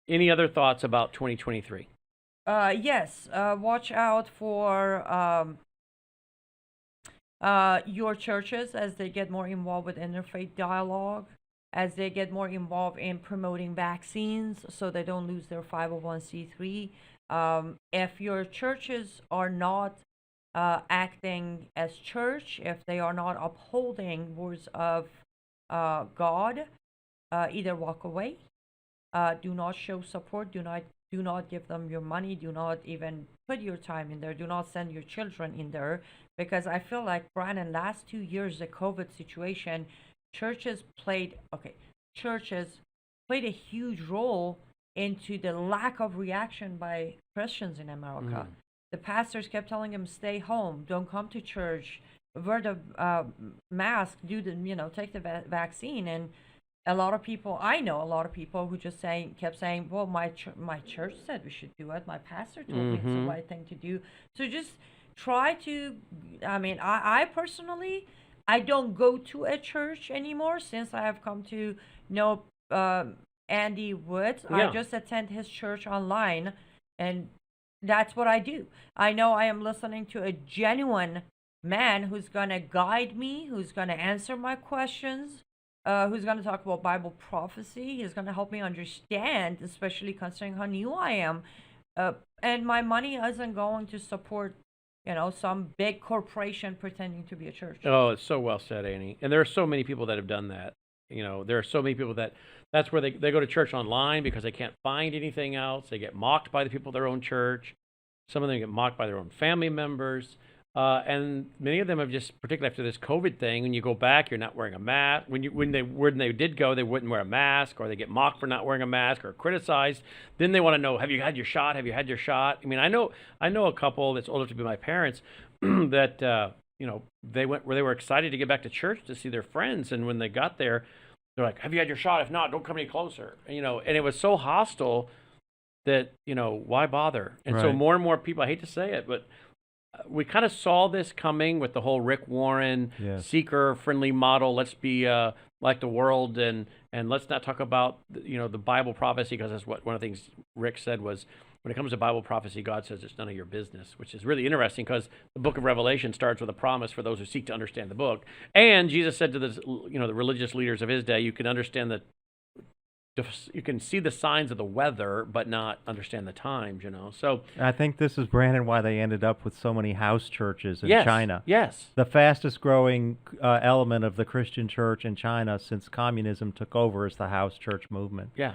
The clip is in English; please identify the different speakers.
Speaker 1: Any other thoughts about 2023?
Speaker 2: Yes, watch out for your churches as they get more involved with interfaith dialogue, as they get more involved in promoting vaccines so they don't lose their 501c3. If your churches are not acting as church, if they are not upholding words of God, either walk away, do not show support, do not give them your money, do not even put your time in there, do not send your children in there, because I feel like, Brandon, last 2 years, the COVID situation, churches played okay churches played a huge role into the lack of reaction by Christians in America.
Speaker 1: Mm.
Speaker 2: The pastors kept telling them, stay home, don't come to church, wear the mask, do the take the vaccine. And a lot of people, I know a lot of people who just kept saying, well, my church said we should do it, my pastor told me it's the
Speaker 1: Mm-hmm.
Speaker 2: right thing to do. So just try to, I mean, I personally, I don't go to a church anymore since I have come to know Andy Woods. I
Speaker 1: Yeah.
Speaker 2: just attend his church online, and that's what I do. I know I am listening to a genuine man who's going to guide me, who's going to answer my questions, who's going to talk about Bible prophecy. He's going to help me understand, especially considering how new I am. And my money isn't going to support, some big corporation pretending to be a church.
Speaker 1: Oh, it's so well said, Annie. And there are so many people that have done that. There are so many people that's where they go to church online because they can't find anything else. They get mocked by the people of their own church. Some of them get mocked by their own family members. And many of them have just, particularly after this COVID thing, when you go back, you're not wearing a mask. When they did go, they wouldn't wear a mask, or they get mocked for not wearing a mask or criticized. Then they want to know, have you had your shot? Have you had your shot? I mean, I know a couple that's older to be my parents that they went where they were excited to get back to church to see their friends, and when they got there, they're like, have you had your shot? If not, don't come any closer. And it was so hostile that why bother? And so
Speaker 3: Right.
Speaker 1: more and more people, I hate to say it, but we kind of saw this coming with the whole Rick Warren
Speaker 3: Yes.
Speaker 1: seeker-friendly model. Let's be like the world, and let's not talk about the Bible prophecy, because that's what one of the things Rick said was, when it comes to Bible prophecy, God says it's none of your business, which is really interesting because the book of Revelation starts with a promise for those who seek to understand the book. And Jesus said to the religious leaders of his day, you can understand you can see the signs of the weather, but not understand the times. So
Speaker 3: I think this is, Brandon, why they ended up with so many house churches in
Speaker 1: yes,
Speaker 3: China.
Speaker 1: yes,
Speaker 3: The fastest growing element of the Christian church in China since communism took over is the house church movement.
Speaker 1: yeah.